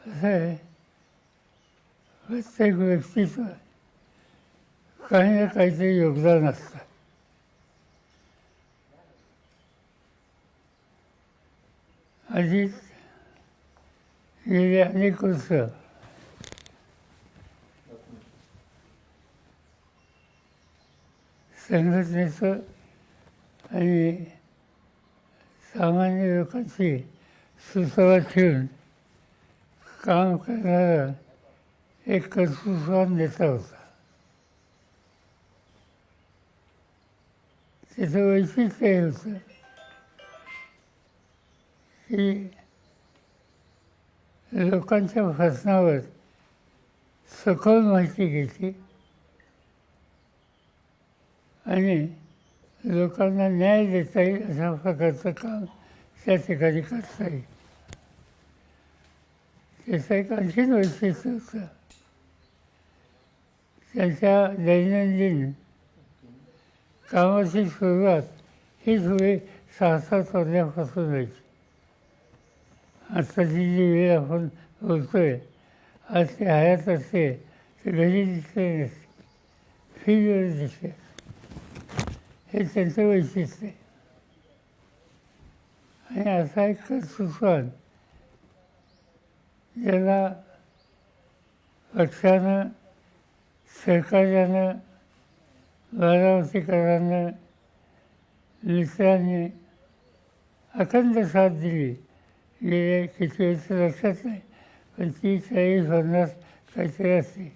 असं आहे, प्रत्येक व्यक्तीचं काही ना काहीतरी योगदान असतं. आधीच गेली अनेक वर्ष संघटनेचं आणि सामान्य लोकांची सुसंवाद ठेवून काम करणारा एक कर्तृत्ववान नेता होता. त्याचं वैशिष्ट्य हे होतं की लोकांच्या प्रश्नावर सखोल माहिती घ्यायची आणि लोकांना न्याय देता येईल अशा प्रकारचं काम त्या ठिकाणी करता येईल. त्याचं एक आणखीन वैशिष्ट्य होतं, त्यांच्या दैनंदिन कामाची सुरुवात ही थोडी 6-7 वाजल्यापासून व्हायची. आत्ताची जी वेळ आपण बोलतो आहे, आज ते हयात असते, ते घरी दिसले नसते, फील्डवर दिसते. हे त्यांचं वैशिष्ट्य आहे. आणि असा एक कर्तृत्ववान ज्याला पक्षानं, सहकार्यानं, बारामतीकरांना, मित्रांनी अखंड साथ दिली. गेले किती वर्ष लक्षात नाही, पण 30-40-50 काहीतरी असते.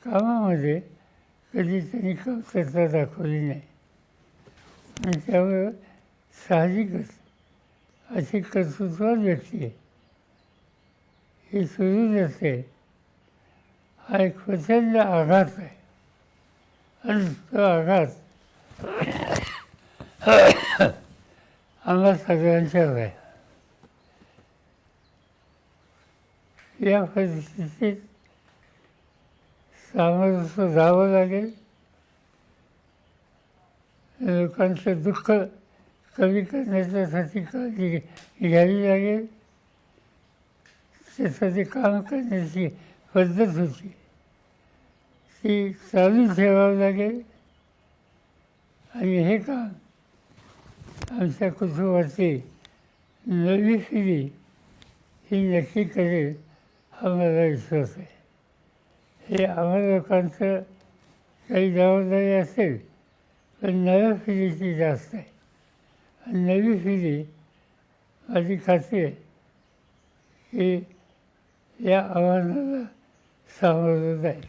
कामामध्ये कधी त्यांनी कमतरता दाखवली नाही. आणि त्यामुळं साहजिकच अशी कर्तृत्ववान व्यक्ती ही सोडून असते, हा एक प्रचंड आघात आहे. आणि तो आघात आम्हा सगळ्यांच्यावर आहे. या परिस्थितीत सामोरं जावं लागेल, लोकांचं दुःख कमी करण्याच्यासाठी काळजी घ्यावी लागेल. त्यासाठी काम करण्याची पद्धत होती ती चालू ठेवावं लागेल. आणि हे काम आमच्या कुटुंबाची नवी पिढी ही नक्की करेल हा मला विश्वास आहे. हे आम्हा लोकांचं काही जबाबदारी असेल, पण नव्या पिढीची जास्त आहे. आणि नवी पिढी माझी खात्री आहे की या आव्हानाला सामोरं जाईल.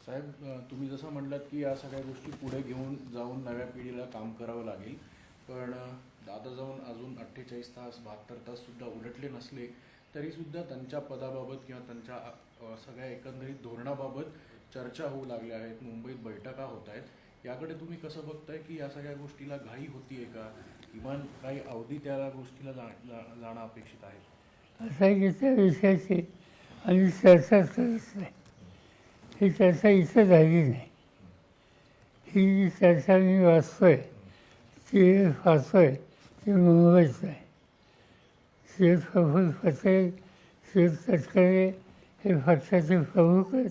साहेब, तुम्ही जसं म्हटलात की या सगळ्या गोष्टी पुढे घेऊन जाऊन नव्या पिढीला काम करावं लागेल, पण दादा जाऊन अजून 48 तास 72 ताससुद्धा उलटले नसले तरीसुद्धा त्यांच्या पदाबाबत किंवा त्यांच्या सगळ्या एकंदरीत धोरणाबाबत चर्चा होऊ लागल्या आहेत, मुंबईत बैठका होत आहेत. याकडे तुम्ही कसं बघताय की या सगळ्या गोष्टीला घाई होतीये का, किमान काही अवधी त्या गोष्टीला जाणं अपेक्षित आहे? असं आहे की त्या विषयाची आम्ही चर्चा करत नाही. ही चर्चा इथं झाली नाही. ही जी चर्चा मी वाचतोय ती वाचतोय ती मुंबईत आहे. श्री प्रफुल्ल पटेल, श्री तटकरे हे पक्षाचे प्रमुख आहेत.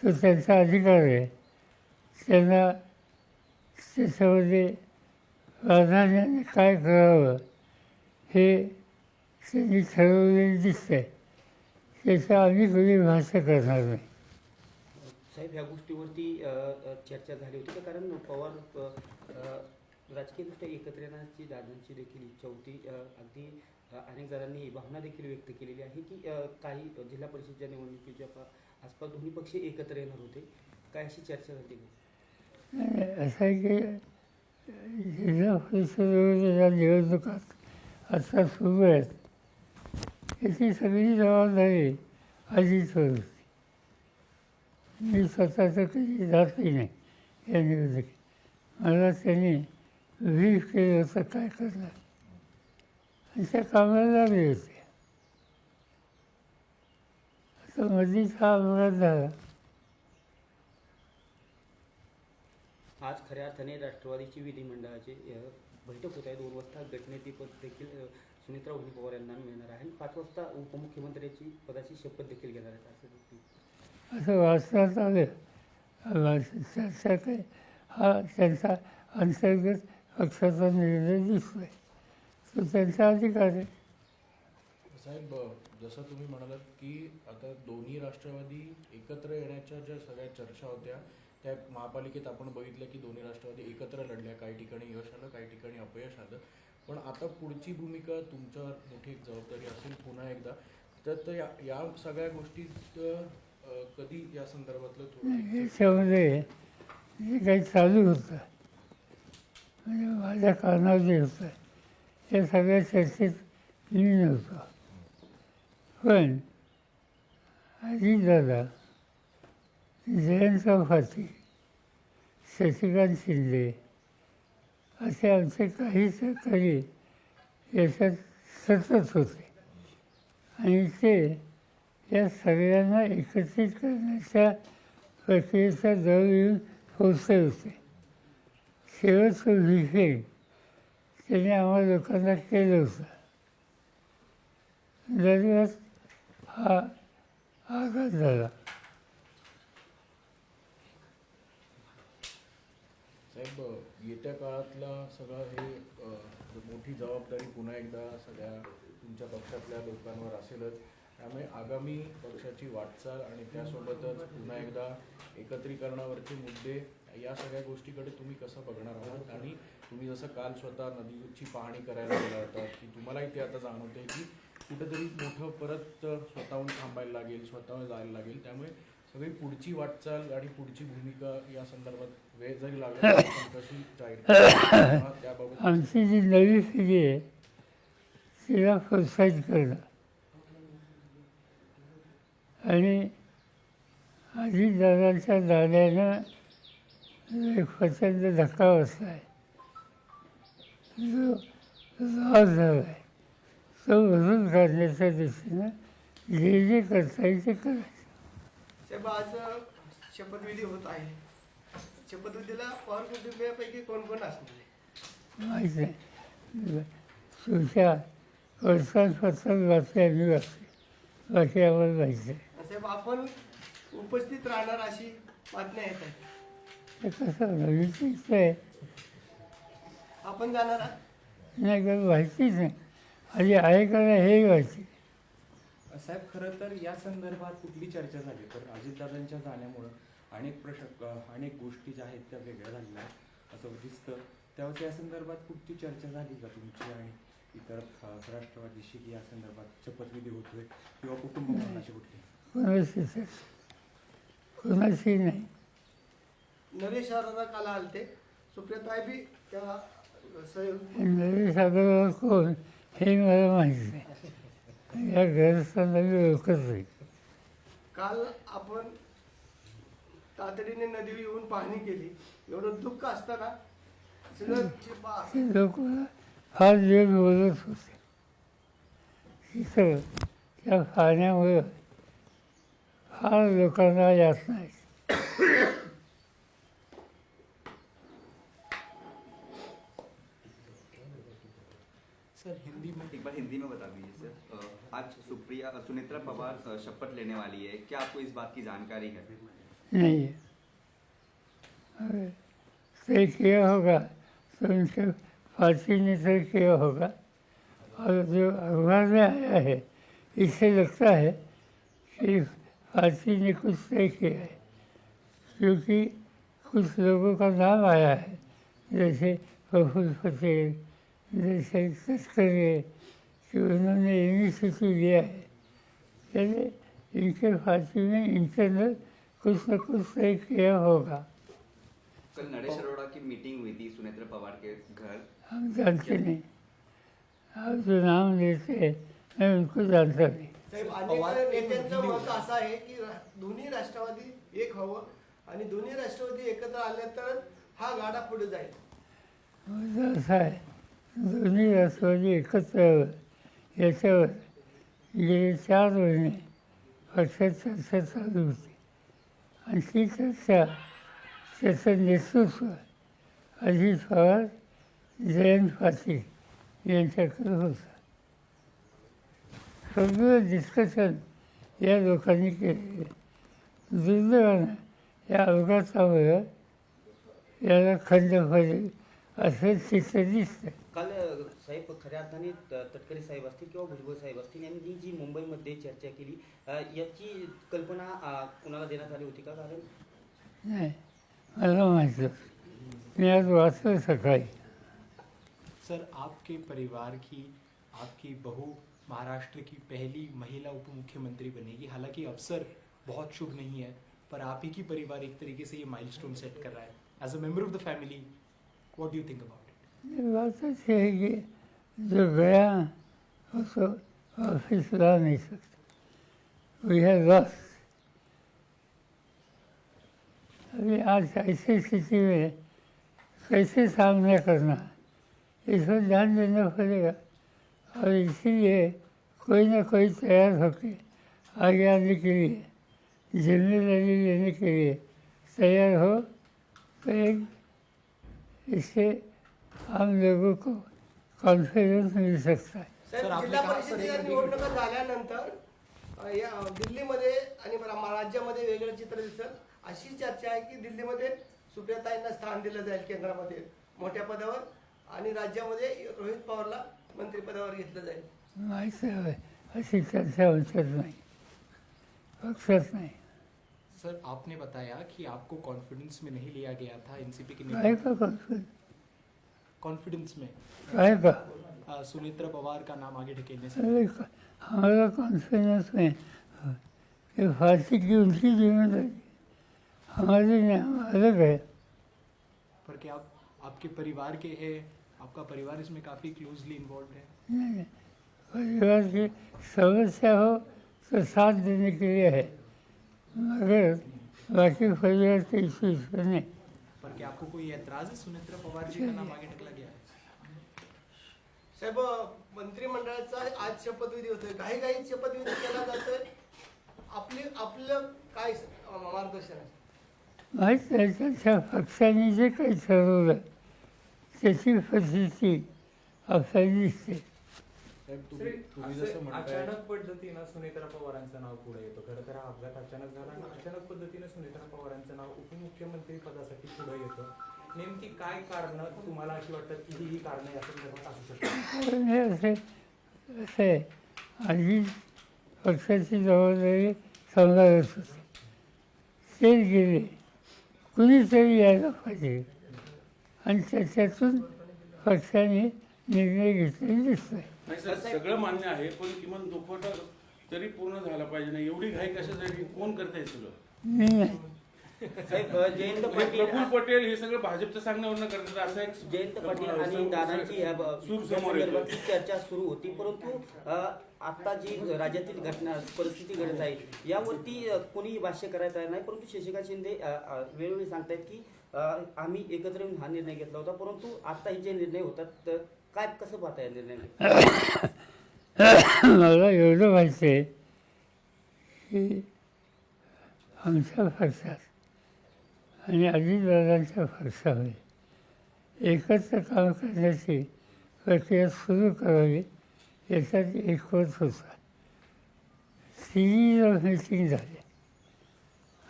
तो त्यांचा अधिकार आहे. त्यांना त्याच्यामध्ये प्राधान्याने काय करावं हे त्यांनी ठरवलेलं दिसतंय. त्याचं आम्ही कधी भाष्य करणार नाही. साहेब, ह्या गोष्टीवरती चर्चा झाली होती का? कारण पवार राजकीयदृष्ट्या एकत्र येण्याची दादांची देखील इच्छा होती. अगदी अनेक जणांनी भावना देखील व्यक्त केलेली आहे की काही जिल्हा परिषदच्या निवडणुकीच्या आसपास दोन्ही पक्ष एकत्र येणार होते. काय अशी चर्चा झाली का? असं आहे की जिल्हा परिषदेच्या निवडणुकात आता सुरू आहेत, याची सगळी जबाबदारी अजितवर होती. मी स्वतःचं कधी जातही नाही या निवडणुकीत. मला त्यांनी व्हीप केलं होतं काय करणार, आणि त्या कामाला लागले होते. आता मधीच हा अपघात झाला. आज खऱ्या अर्थाने राष्ट्रवादीची विधिमंडळाचे बैठक होत आहे. 2 वाजता गटनेतेपद देखील सुनेत्रा वहिनी पवार यांना मिळणार आहे आणि 5 वाजता उपमुख्यमंत्र्याची पदाची शपथ देखील घेणार आहेत असं वाचण्यात आलं. चर्चा काही हा त्यांचा अंतर्गत पक्षाचा निर्णय दिसतोय, तो त्यांचा अधिकार आहे. साहेब, जसं तुम्ही म्हणालात की आता दोन्ही राष्ट्रवादी एकत्र येण्याच्या ज्या सगळ्या चर्चा होत्या त्या महापालिकेत आपण बघितलं की दोन्ही राष्ट्रवादी एकत्र लढल्या. काही ठिकाणी यश आलं, काही ठिकाणी अपयश आलं. पण आता पुढची भूमिका तुमच्यावर मोठी एक जबाबदारी असेल पुन्हा एकदा. तर या सगळ्या गोष्टीत कधी या संदर्भातलं थोडं याच्यामध्ये जे काही चालू होतं म्हणजे माझ्या कानावर जे होतं या सगळ्या चर्चेत मी नव्हतो. पण अजितदादा, जयंत पाटील, शशिकांत शिंदे असे आमचे काही सहकारी याच्यात सतत होते आणि ते या सगळ्यांना एकत्रित करण्याच्या प्रक्रियेचा दर येऊन पोचले होते. शेवटचं विषय त्याने आम्हा लोकांना केलं होतं. दरम्यान हा आघात झाला. साहेब, येत्या काळातला सगळं हे मोठी जबाबदारी पुन्हा एकदा सगळ्या तुमच्या पक्षातल्या लोकांवर असेलच. त्यामुळे आगामी पक्षाची वाटचाल आणि त्यासोबतच पुन्हा एकदा एकत्रीकरणावरचे मुद्दे या सगळ्या गोष्टीकडे तुम्ही कसं बघणार आहात? आणि तुम्ही जसं काल स्वतः नदीची पाहणी करायला गेला होता की तुम्हालाही ते आता जाणवते की कुठेतरी मोठं परत स्वतःहून थांबायला लागेल, स्वतः जायला लागेल. त्यामुळे सगळी पुढची वाटचाल आणि पुढची भूमिका या संदर्भात वेळ जरी लागला कशी जाईल त्याबाबत आमची जी नवी पिढी आहे तिला प्रोत्साहित करणं आणि अजितदादांच्या दाद्यानं एक प्रचंड धक्का बसला आहे, जो लॉस झाला आहे, तो भरून काढण्याच्या दृष्टीनं जे करता येईल ते करायचं. साहेब, आज शपथविधी होत आहे. शपथविधीला पवार कुटुंबियापैकी कोण कोण असणार आहे? माहीत नाही. तुमच्या वर्तमानपत्रात बातम्या मी वाचते, बाकी आम्हाला माहीत आहे. साहेब, आपण उपस्थित राहणार अशी बातम्या येत आहेत. ते कसं नवीन आहे आपण जाणार आहात? नाही का माहितीच नाही. आधी आहे का नाही हेही माहिती. साहेब, खरं तर या संदर्भात कुठली चर्चा झाली तर अजितदादांच्या जाण्यामुळं अनेक गोष्टी ज्या आहेत त्या वेगळ्या झालेल्या आहेत असं दिसतं. त्यावेळेस या संदर्भात कुठची चर्चा झाली का तुमची आणि इतर राष्ट्रवादीशी की या संदर्भात शपथविधी होतोय किंवा कुटुंब भवनाची कुठली? कोणाशी नाही. नरेश शहराला काल आलते, सुप्रियाताई बी त्या सहयोग. नरेश अगरवाल कोण हे मला माहीत नाही. या गैरस्थांना मी ओळखत नाही. काल आपण तातडीने नदी येऊन पाहणी केली. एवढं दुःख असताना सगळं ते लोक फार वेळ बोलत होते. तिथं त्या पाण्यामुळं फार लोकांना यातना आहे. सर, एक बार हिंदी में बता दीजिए सर. आज सुनेत्रा पवार शपथ लेने वाली है, क्या आपको इस बात की जानकारी है? नहीं है. अगर तय किया होगा तो उनके पार्टी ने तय किया होगा. और जो अखबार में आया है इससे लगता है कि पार्टी ने कुछ तय किया है, क्योंकि कुछ लोगों का नाम आया है जैसे प्रफुल्ल पटेल, जैसे तस्करे कि उन्होंने इनिशिएटिव लिया है. यानी इनके पार्टी में इंटरनल कुछ न कुछ तय किया होगा. कल नरेश अरोड़ा की मीटिंग हुई थी सुनेत्रा पवार के घर. हम जानते नहीं. आप जो नाम लेते हैं मैं उनको जानता नहीं. साहेब, अनेक नेत्यांचं मत असं आहे की दोन्ही राष्ट्रवादी एक हवं आणि दोन्ही राष्ट्रवादी एकत्र आले तर हा गाडा पुढे जाईल. मुद्दा असा आहे, दोन्ही राष्ट्रवादी एकत्र यावं याच्यावर गेले 4 महिने पक्षात चर्चा चालू होती आणि ती चर्चा त्याचं नेतृत्व अजित पवार, जयंत पाटील यांच्याकडे होता. सगळं डिस्कशन या लोकांनी केले. दुर्दैवानं या अपघातामुळे याला खंड पडेल असं चित्र दिसतं. काल साहेब खऱ्या अर्थाने तटकरे साहेब असतील किंवा भुजबळ साहेब असतील यांनी जी मुंबईमध्ये चर्चा केली याची कल्पना कुणाला देण्यात आली होती का? कारण नाही, मला माहिती मी आज वाचलं सकाळी. सर, आपके परिवार की आपकी बहू महाराष्ट्र की पहली महिला उप मुख्यमंत्री बनेगी. हालांकि अवसर बहुत शुभ नहीं है, पर आप ही की परिवार एक तरीके से ये माइलस्टोन सेट कर रहा है. As a member of the family, what do you think about it? बात अच्छी है कि जो गया उसको वापस ला नहीं सकते. We have lost. अभी आज ऐसी स्थिति में कैसे सामना करना इस पर ध्यान देना पड़ेगा. और इसीलिए कोई ना कोई तैयार होकर आगे आने के लिए, जिम्मेदारी लेने के लिए तैयार हो तो एक इससे हम लोगों को कॉन्फिडेंस मिल सकता है. साहेब, आपने जिल्हा कहा परिषदेच्या निवडणुका झाल्यानंतर या दिल्लीमध्ये आणि राज्यामध्ये वेगळं चित्र दिसेल अशी चर्चा आहे की दिल्लीमध्ये सुप्रियाताईंना स्थान दिलं जाईल केंद्रामध्ये मोठ्या पदावर आणि राज्यामध्ये रोहित पवारला मंत्रिपदावर घेतलं जाईल. माहिती आहे अशी चर्चा आमच्यात नाही, पक्षात नाही. सर, आपने बताया कि आपको कॉन्फिडेंस में नहीं लिया गया था एनसीपी के काय नेता. का कॉन्फिडेंस, कॉन्फिडेंस में काय का सुनेत्रा पवार का नाम आगे ढकेलने से. अरे हमारा कॉन्फिडेंस में ये फांसी की उनकी जिम्मेदारी, हमारी नहीं, अलग है. पर क्या आप आपके परिवार के हैं, आपका परिवार इसमें काफ़ी क्लोजली इन्वॉल्व है. नहीं, परिवार की समस्या हो तो साथ देने के लिए है, मगर बाकी परिवार के इश्यूज पर नहीं. पर क्या आपको कोई एतराज है सुनेत्रा पवार जी का नाम आगे ढकला गया है? साहेब, मंत्रिमंडळाचा आज शपथविधी होतोय, घाईघाईत शपथविधी केला जातोय. आपलं काय मार्गदर्शन आहे? माहीत नाही त्याच्या पक्षाने जे काही ठरवलं त्याची परिस्थिती आपल्याला दिसते. साहेब, तुम्ही जसं म्हणताय अचानक पद्धतीनं सुनेत्रा पवारांचं नाव पुढे येतो. खरं तर हा अपघात अचानक झाला आणि अचानक पद्धतीनं सुनेत्रा पवारांचं नाव उपमुख्यमंत्री पदासाठी पुढे येतं. नेमकी काय कारण तुम्हाला अशी वाटतात की ही कारणं या संदर्भात असू शकतात? पण हे असे आहे, आधी पक्षाची जबाबदारी सांभाळत होते, ते गेले, कुणीतरी यायला पाहिजे आणि त्याच्यातून पक्षाने निर्णय घेतलेले दिसतोय. नाही सर, सगळं मान्य आहे, पण किमान दुखवटा तरी पूर्ण झाला पाहिजे ना. एवढी घाई कशासाठी, कोण करताय सगळं? मी नाही. साहेब, जयंत म्हणजे पाटील प्रफुल्ल पटेल हे सगळं भाजपच्या सांगण्यावरून करतात असं एक जयंत पाटील आणि दादांची या सूर समोर येतो. संदर्भातली चर्चा सुरू होती, परंतु आता जी राज्यातील घटना परिस्थिती घडत आहे यावरती कोणी भाष्य करायचं आहे नाही. परंतु शशिकांत शिंदे वेळोवेळी सांगतायत की आम्ही एकत्र येऊन हा निर्णय घेतला होता, परंतु आता हे जे निर्णय होतात काय कसं पाहता या निर्णय? मला एवढं माहिती आहे की आमच्या पक्षात आणि अजितदादांच्या पक्षामध्ये एकत्र काम करण्याची प्रक्रिया सुरू करावी याच्यात एकमत होता. 3 मीटिंग झाली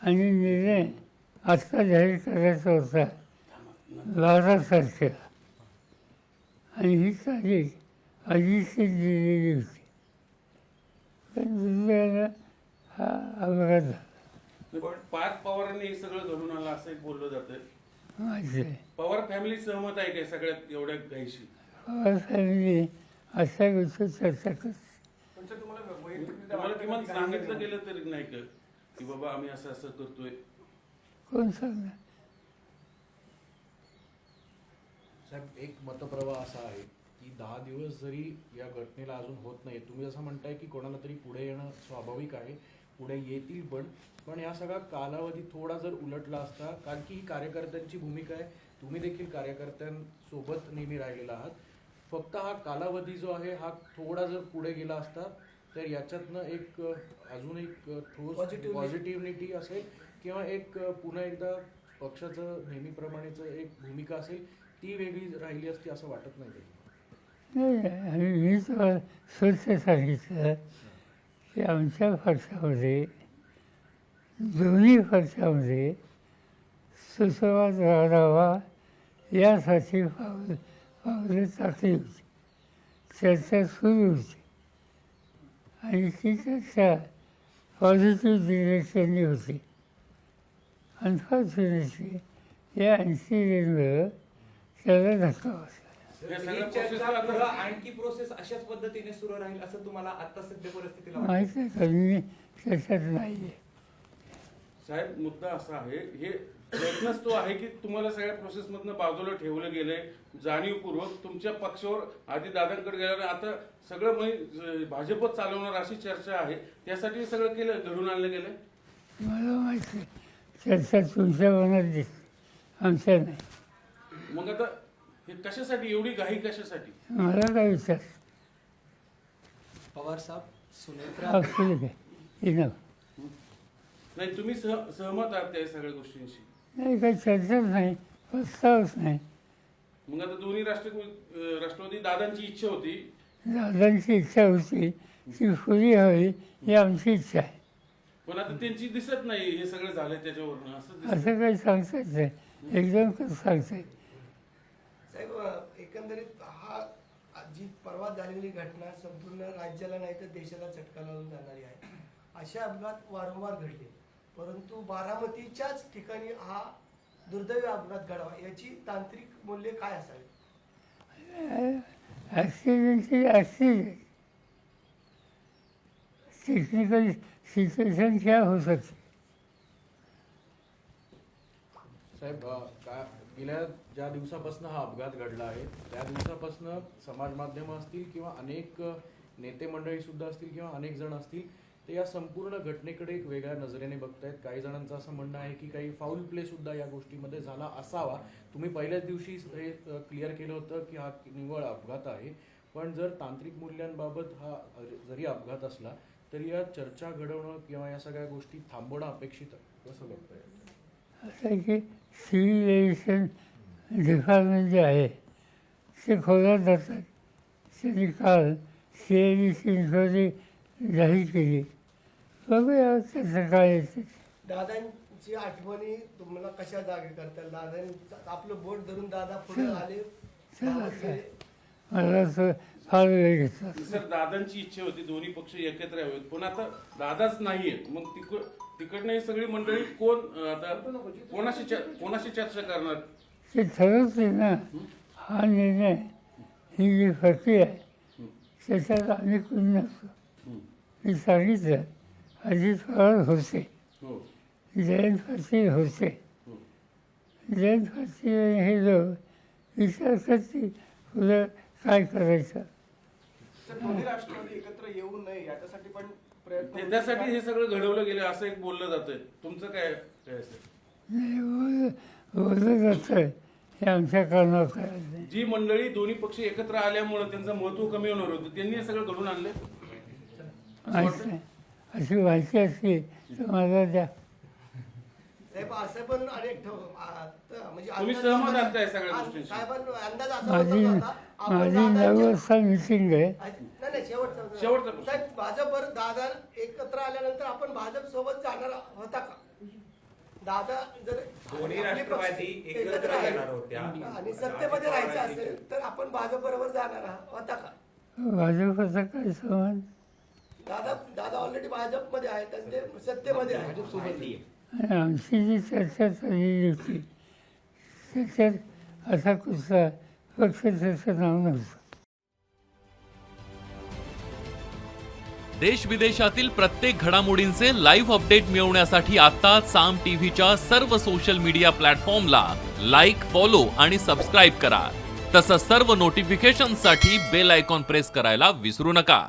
आणि निर्णय आत्ता जाहीर करायचा होता 12 तारखेला आणि ही तारीख आधीची दिलेली होती. पण दुर्दैवानं हा अपघात झाला. पण पार्थ पवारांनी हे सगळं घडून आलं असं एक बोललं जातं. माझे पवार फॅमिली सहमत आहे काय सगळ्यात एवढ्या घाईशी? पवार फॅमिली अशा गोष्टी चर्चा करते. पण सर, तुम्हाला तुम्हाला किमान सांगितलं गेलं तरी नाही का की बाबा आम्ही असं असं करतोय? कोण सांगणार? साहेब, एक मतप्रवाह असा आहे की 10 दिवस जरी या घटनेला अजून होत नाही, तुम्ही जसं म्हणताय की कोणाला तरी पुढे येणं स्वाभाविक आहे, पुढे येतील पण या सगळा कालावधी थोडा जर उलटला असता, कारण की ही कार्यकर्त्यांची भूमिका आहे, तुम्ही देखील कार्यकर्त्यांसोबत नेहमी राहिलेला आहात, फक्त हा कालावधी जो आहे हा थोडा जर पुढे गेला असता तर याच्यातनं एक अजून एक ठोस पॉझिटिव्हिटी असेल किंवा एक पुन्हा एकदा पक्षाचं नेहमीप्रमाणेच एक भूमिका असेल ती वेगळी राहिली असती असं वाटत नाही का? नाही, मी तुम्हाला स्वच्छ सांगितलं की आमच्या फरशामध्ये दोन्ही फरशामध्ये सुसंवाद वाढावा यासाठी पावलं टाकली होती, चर्चा सुरू होती आणि ती चर्चा पॉझिटिव्ह डिरेक्शननी होती. अनफॉर्च्युनेटली या इन्सिडेंटमुळं त्याला धक्का बसला. हे सगळं ही process चर्चा आता- पुढं आणखी प्रोसेस अशाच पद्धतीने सुरू राहील असं तुम्हाला आता सध्या परिस्थितीला वाटतं? माहीत आहे का, मी त्याच्यात नाही आहे. साहेब मुद्दा असा आहे, हे प्रयत्नच तो आहे की तुम्हाला सगळ्या प्रोसेसमधनं बाजूला ठेवलं गेलंय जाणीवपूर्वक. तुमच्या पक्षावर आधी दादांकडे गेल्याने आता सगळं भाजपच चालवणार अशी चर्चा आहे, त्यासाठी हे सगळं केलं, घडून आणलं गेलंय. मला माहिती आहे, चर्चा तुमच्या मनात दिसते, आमच्या नाही. मग आता हे कशासाठी एवढी घाई कशासाठी? मला काय विचार पवार साहब, सुनेत्रा असू दे इनफ. नाही तुम्ही सहमत आहात त्या सगळ्या गोष्टींशी? नाही, काही चर्चाच नाही, प्रस्तावच नाही. मग आता दोन्ही राष्ट्रवादी दादांची इच्छा होती, दादांची इच्छा होती ती पुरी हवी ही आमची इच्छा आहे. पण आता त्यांची दिसत नाही हे सगळं झालंय त्याच्यावरनं असं दिसतं. असं काही सांगता येत नाही, एकदम कसं सांगता येईल. साहेब, एकंदरीत जी परवा झालेली घटना संपूर्ण राज्याला नाही तर देशाला चटका लावून जाणारी आहे. असे अपघात वारंवार घडले, परंतु बारामतीच्याच ठिकाणी हा दुर्दैवी अपघात घडावा याची तांत्रिक मूल्य काय असावी? ॲक्सिडेंटची ॲक्सिडेंट, टेक्निकल सिच्युएशन क्या हो सकते. साहेब, गेल्या ज्या दिवसापासून हा अपघात घडला आहे त्या दिवसापासून समाज माध्यमं असतील किंवा अनेक नेते मंडळी सुद्धा असतील किंवा अनेक जण असतील, ते या संपूर्ण घटनेकडे एक वेगळ्या नजरेने बघतायत. काही जणांचं असं म्हणणं आहे की काही फाऊल प्ले सुद्धा या गोष्टीमध्ये झाला असावा. तुम्ही पहिल्याच दिवशी हे क्लिअर केलं होतं की हा निव्वळ अपघात आहे, पण जर तांत्रिक मूल्यांबाबत हा जरी अपघात असला तरी या चर्चा घडवणं किंवा या सगळ्या गोष्टी थांबवणं अपेक्षित आहे. कसं बघताय? असं आहे की सिव्हिल एव्हिएशन डिपार्टमेंट जे आहे ते खोलात जातात. त्यांनी काल CIDची इन्क्वायरी जाहीर केली, बघूया त्याचं काय येते. दादांची आठवणी तुम्हाला कशा जागे करतात? दादांनी आपलं बोट धरून दादा पुढे आले, चला काय, मला तर फार वेळ घेतला. सर, दादांची इच्छा होती दोन्ही पक्ष एकत्र यावेत, पण आता दादाच नाहीयेत. मग तिकडनं ही सगळी मंडळी आता कोणाशी चर्चा करणार? ते ठरवते ना, हा निर्णय, ही जी प्रक्रिया आहे त्याच्यात आम्ही कोणी नसतो. मी सांगितलं, अजित पवार होते, हो, जयंत पाटील होते. हो. जयंत पाटील हे लोक विचार करतील पुढं काय करायचं. दोन्ही राष्ट्रवादी एकत्र येऊ नये याच्यासाठी पण प्रयत्न त्यासाठी हे सगळं घडवलं गेलं असं एक बोललं जातंय. तुमचं काय असेल? नाही, बोललं जातं हे आमच्या कानावर करायचं नाही. जी मंडळी दोन्ही पक्ष एकत्र आल्यामुळे त्यांचं महत्व कमी होणार होतं, त्यांनी हे सगळं घडून आणलं. अशी माहिती असली तर मला द्या. साहेब, असं पण अनेक म्हणजे तुम्ही सहमत आहात काय सगळ्या गोष्टींशी? साहेबांना अंदाज असा माझी होता का आपण माझी दादांच्या- 9 वाजता मिटिंग आहे. नाही, शेवटचा प्रश्न. साहेब, भाजपवर दादा एकत्र आल्यानंतर आपण भाजप सोबत जाणार होता का? दादा जर दोन्ही आपले राष्ट्रवादी पक्ष एकत्र आहे येणार होत्या. आणि सत्तेमध्ये राहायचं असेल तर आपण भाजप बरोबर जाणार होता का? भाजपचा काय संबंध? दादा ऑलरेडी भाजपमध्ये आहेत आणि ते सत्तेमध्ये आहेत. माहिती आहे. आणि आमची जी चर्चा चाललेली होती त्याच्यात असा कुठला पक्ष त्याचं नाव नव्हतं. देश विदेशातील प्रत्येक घडामोडींचे लाईव्ह अपडेट मिळवण्यासाठी आता साम टीव्हीच्या सर्व सोशल मीडिया प्लॅटफॉर्मला लाईक, फॉलो आणि सबस्क्राईब करा. तसंच सर्व नोटिफिकेशनसाठी बेल आयकॉन प्रेस करायला विसरू नका.